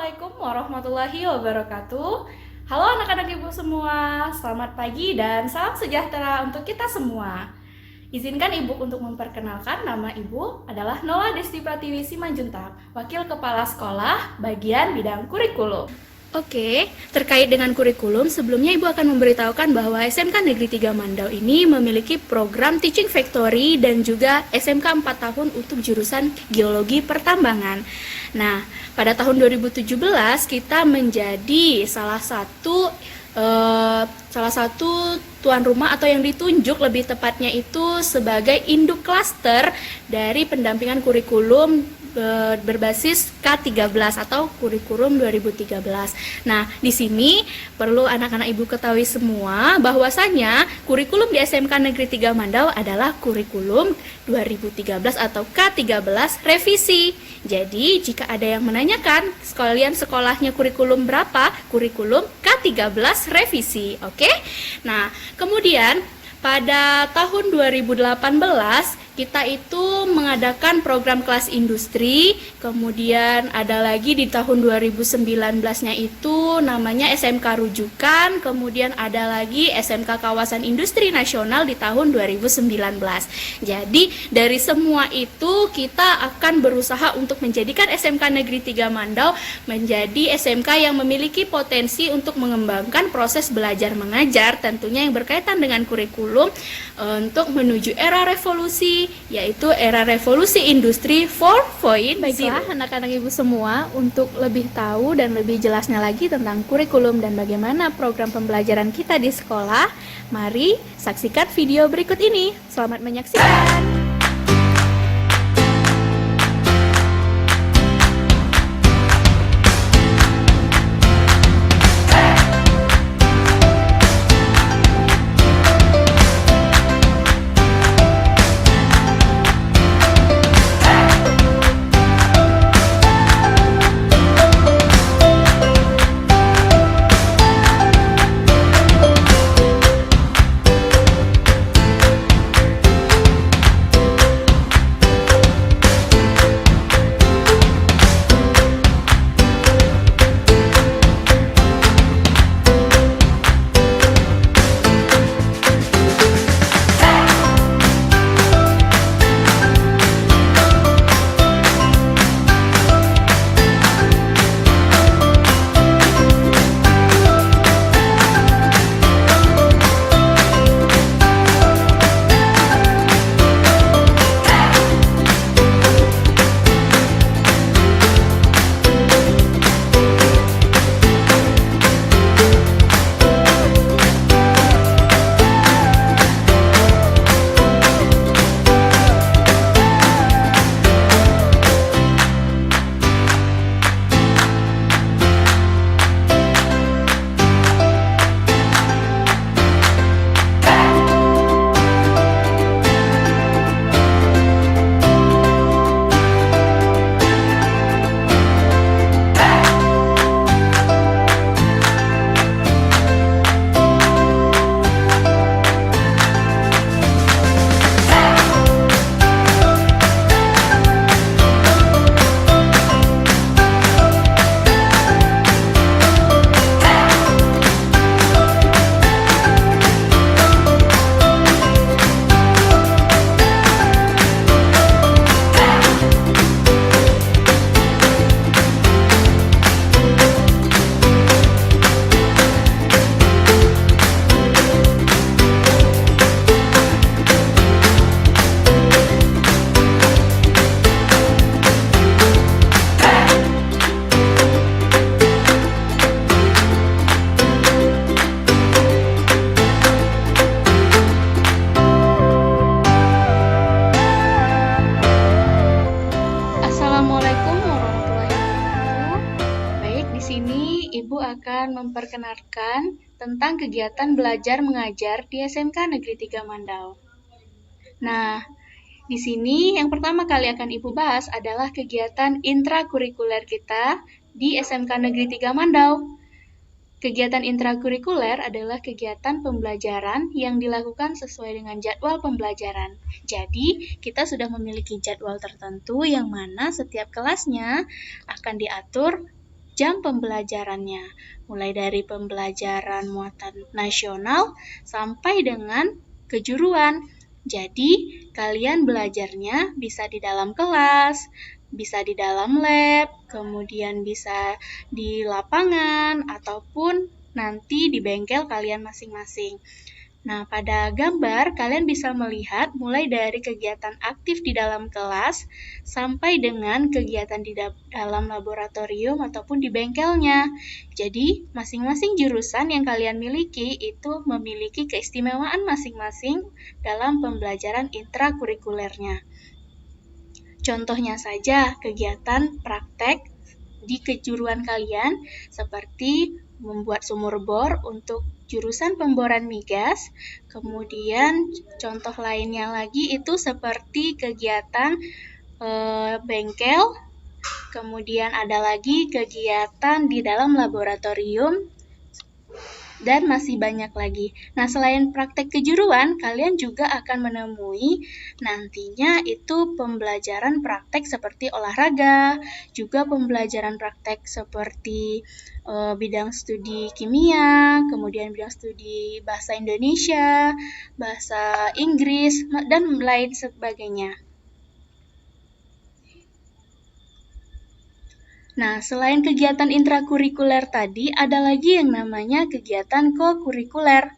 Assalamualaikum warahmatullahi wabarakatuh. Halo anak-anak ibu semua, selamat pagi dan salam sejahtera untuk kita semua. Izinkan ibu untuk memperkenalkan, nama ibu adalah Nola Desti Pratiwi Simanjuntak, Wakil Kepala Sekolah, bagian bidang kurikulum. Oke, terkait dengan kurikulum, sebelumnya Ibu akan memberitahukan bahwa SMK Negeri 3 Mandau ini memiliki program Teaching Factory dan juga SMK 4 tahun untuk jurusan Geologi Pertambangan. Nah, pada tahun 2017 kita menjadi salah satu tuan rumah atau yang ditunjuk lebih tepatnya itu sebagai induk klaster dari pendampingan kurikulum berbasis K13 atau kurikulum 2013. Nah, di sini perlu anak-anak ibu ketahui semua bahwasanya kurikulum di SMK Negeri 3 Mandau adalah kurikulum 2013 atau K13 revisi. Jadi, jika ada yang menanyakan sekalian sekolahnya kurikulum berapa? Kurikulum K13 revisi. Oke? Nah, kemudian pada tahun 2018 kita itu mengadakan program kelas industri, kemudian ada lagi di tahun 2019-nya itu namanya SMK Rujukan, kemudian ada lagi SMK Kawasan Industri Nasional di tahun 2019. Jadi dari semua itu kita akan berusaha untuk menjadikan SMK Negeri 3 Mandau menjadi SMK yang memiliki potensi untuk mengembangkan proses belajar mengajar, tentunya yang berkaitan dengan kurikulum untuk menuju era revolusi, yaitu era revolusi industri 4.0. Baiklah anak-anak ibu semua, untuk lebih tahu dan lebih jelasnya lagi tentang kurikulum dan bagaimana program pembelajaran kita di sekolah, mari saksikan video berikut ini. Selamat menyaksikan. Assalamualaikum warahmatullahi wabarakatuh. Baik, di sini Ibu akan memperkenalkan tentang kegiatan belajar mengajar di SMK Negeri 3 Mandau. Nah, di sini yang pertama kali akan Ibu bahas adalah kegiatan intrakurikuler kita di SMK Negeri 3 Mandau. Kegiatan intrakurikuler adalah kegiatan pembelajaran yang dilakukan sesuai dengan jadwal pembelajaran. Jadi, kita sudah memiliki jadwal tertentu yang mana setiap kelasnya akan diatur jam pembelajarannya, mulai dari pembelajaran muatan nasional sampai dengan kejuruan. Jadi, kalian belajarnya bisa di dalam kelas, bisa di dalam lab, kemudian bisa di lapangan, ataupun nanti di bengkel kalian masing-masing. Nah, pada gambar kalian bisa melihat mulai dari kegiatan aktif di dalam kelas sampai dengan kegiatan di dalam laboratorium ataupun di bengkelnya. Jadi, masing-masing jurusan yang kalian miliki itu memiliki keistimewaan masing-masing dalam pembelajaran intrakurikulernya. Contohnya saja kegiatan praktek di kejuruan kalian seperti membuat sumur bor untuk jurusan pemboran migas. Kemudian contoh lainnya lagi itu seperti kegiatan bengkel. Kemudian ada lagi kegiatan di dalam laboratorium dan masih banyak lagi. Nah, selain praktek kejuruan, kalian juga akan menemui nantinya itu pembelajaran praktek seperti olahraga, juga pembelajaran praktek seperti bidang studi kimia, kemudian bidang studi bahasa Indonesia, bahasa Inggris, dan lain sebagainya. Nah, selain kegiatan intrakurikuler tadi, ada lagi yang namanya kegiatan kokurikuler.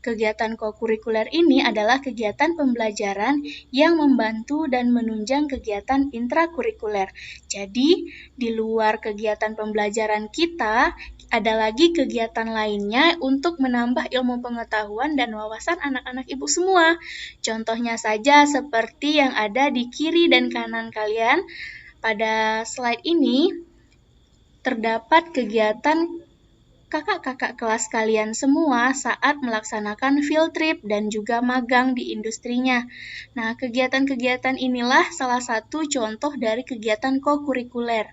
Kegiatan kokurikuler ini adalah kegiatan pembelajaran yang membantu dan menunjang kegiatan intrakurikuler. Jadi, di luar kegiatan pembelajaran kita, ada lagi kegiatan lainnya untuk menambah ilmu pengetahuan dan wawasan anak-anak ibu semua. Contohnya saja seperti yang ada di kiri dan kanan kalian. Pada slide ini, terdapat kegiatan kakak-kakak kelas kalian semua saat melaksanakan field trip dan juga magang di industrinya. Nah, kegiatan-kegiatan inilah salah satu contoh dari kegiatan kokurikuler.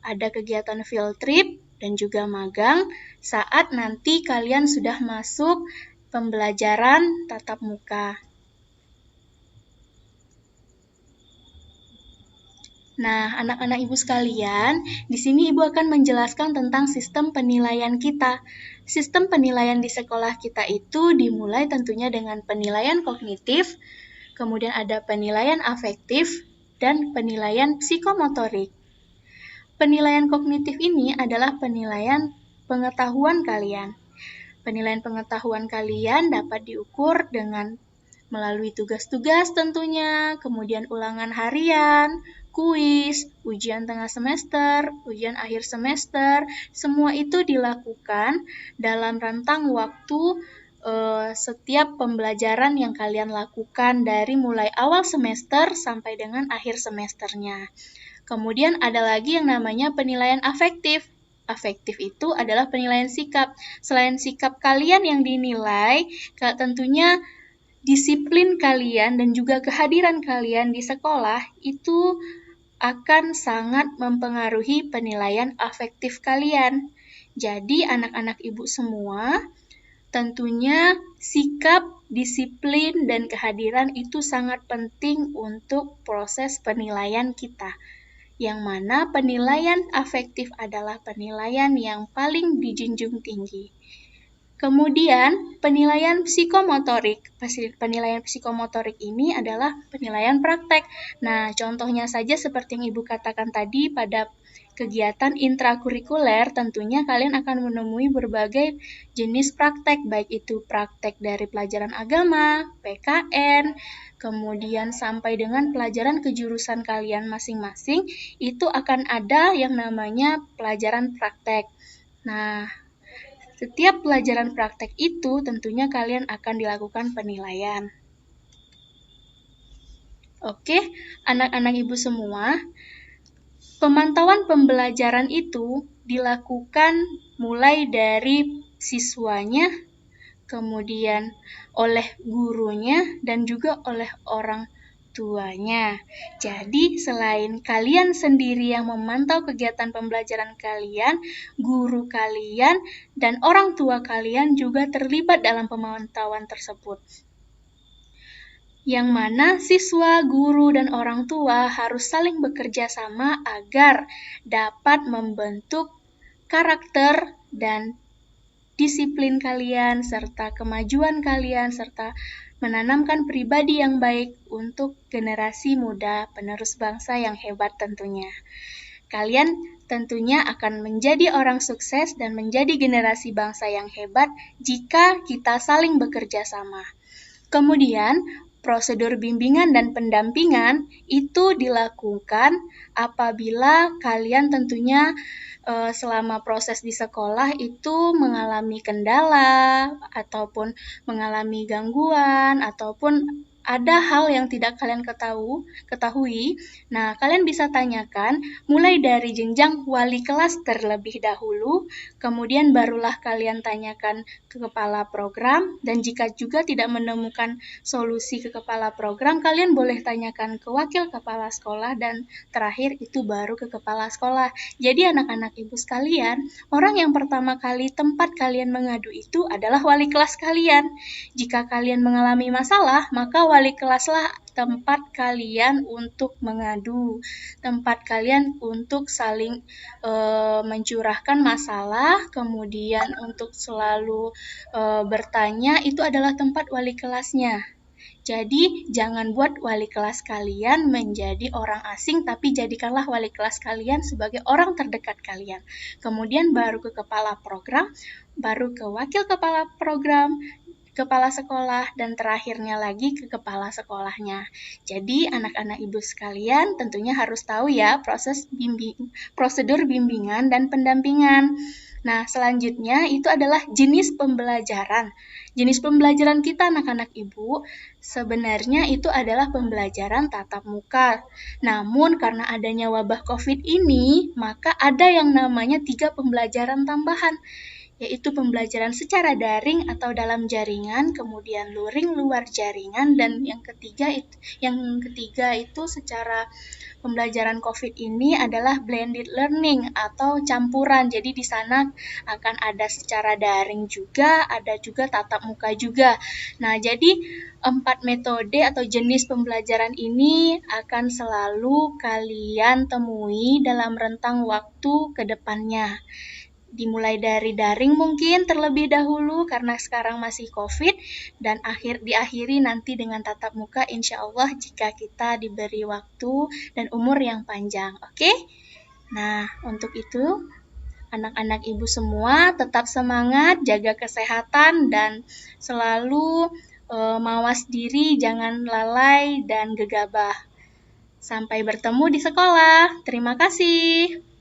Ada kegiatan field trip dan juga magang saat nanti kalian sudah masuk pembelajaran tatap muka. Nah, anak-anak ibu sekalian, di sini ibu akan menjelaskan tentang sistem penilaian kita. Sistem penilaian di sekolah kita itu dimulai tentunya dengan penilaian kognitif, kemudian ada penilaian afektif, dan penilaian psikomotorik. Penilaian kognitif ini adalah penilaian pengetahuan kalian. Penilaian pengetahuan kalian dapat diukur dengan melalui tugas-tugas tentunya, kemudian ulangan harian, kuis, ujian tengah semester, ujian akhir semester, semua itu dilakukan dalam rentang waktu setiap pembelajaran yang kalian lakukan dari mulai awal semester sampai dengan akhir semesternya. Kemudian ada lagi yang namanya penilaian afektif. Afektif itu adalah penilaian sikap. Selain sikap kalian yang dinilai, tentunya disiplin kalian dan juga kehadiran kalian di sekolah itu akan sangat mempengaruhi penilaian afektif kalian. Jadi anak-anak ibu semua, tentunya sikap, disiplin, dan kehadiran itu sangat penting untuk proses penilaian kita. Yang mana penilaian afektif adalah penilaian yang paling dijunjung tinggi. Kemudian, penilaian psikomotorik. Penilaian psikomotorik ini adalah penilaian praktek. Nah, contohnya saja seperti yang Ibu katakan tadi pada kegiatan intrakurikuler, tentunya kalian akan menemui berbagai jenis praktek, baik itu praktek dari pelajaran agama, PKN, kemudian sampai dengan pelajaran kejurusan kalian masing-masing, itu akan ada yang namanya pelajaran praktek. Nah, setiap pelajaran praktek itu tentunya kalian akan dilakukan penilaian. Oke, anak-anak ibu semua, pemantauan pembelajaran itu dilakukan mulai dari siswanya, kemudian oleh gurunya, dan juga oleh orang tuanya. Jadi, selain kalian sendiri yang memantau kegiatan pembelajaran kalian, guru kalian, dan orang tua kalian juga terlibat dalam pemantauan tersebut. Yang mana siswa, guru, dan orang tua harus saling bekerja sama agar dapat membentuk karakter dan disiplin kalian, serta kemajuan kalian, serta menanamkan pribadi yang baik untuk generasi muda penerus bangsa yang hebat tentunya. Kalian tentunya akan menjadi orang sukses dan menjadi generasi bangsa yang hebat jika kita saling bekerja sama. Kemudian, prosedur bimbingan dan pendampingan itu dilakukan apabila kalian tentunya selama proses di sekolah itu mengalami kendala ataupun mengalami gangguan ataupun ada hal yang tidak kalian ketahui. Nah, kalian bisa tanyakan mulai dari jenjang wali kelas terlebih dahulu, kemudian barulah kalian tanyakan ke kepala program, dan jika juga tidak menemukan solusi ke kepala program, kalian boleh tanyakan ke wakil kepala sekolah, dan terakhir itu baru ke kepala sekolah. Jadi anak-anak ibu sekalian, orang yang pertama kali tempat kalian mengadu itu adalah wali kelas kalian. Jika kalian mengalami masalah, maka wali kelaslah tempat kalian untuk mengadu, tempat kalian untuk saling mencurahkan masalah, kemudian untuk selalu bertanya, itu adalah tempat wali kelasnya. Jadi, jangan buat wali kelas kalian menjadi orang asing, tapi jadikanlah wali kelas kalian sebagai orang terdekat kalian. Kemudian baru ke kepala program, baru ke wakil kepala program, kepala sekolah, dan terakhirnya lagi ke kepala sekolahnya. Jadi, anak-anak ibu sekalian tentunya harus tahu ya prosedur bimbingan dan pendampingan. Nah, selanjutnya itu adalah jenis pembelajaran. Jenis pembelajaran kita anak-anak ibu sebenarnya itu adalah pembelajaran tatap muka. Namun karena adanya wabah COVID ini, maka ada yang namanya 3 pembelajaran tambahan, yaitu pembelajaran secara daring atau dalam jaringan, kemudian luring luar jaringan, dan yang ketiga itu secara pembelajaran COVID ini adalah blended learning atau campuran. Jadi di sana akan ada secara daring juga, ada juga tatap muka juga. Nah, jadi 4 metode atau jenis pembelajaran ini akan selalu kalian temui dalam rentang waktu ke depannya. Dimulai dari daring mungkin terlebih dahulu karena sekarang masih COVID, dan diakhiri nanti dengan tatap muka insya Allah jika kita diberi waktu dan umur yang panjang. Oke? Nah, untuk itu anak-anak ibu semua tetap semangat, jaga kesehatan, dan selalu mawas diri, jangan lalai dan gegabah. Sampai bertemu di sekolah. Terima kasih.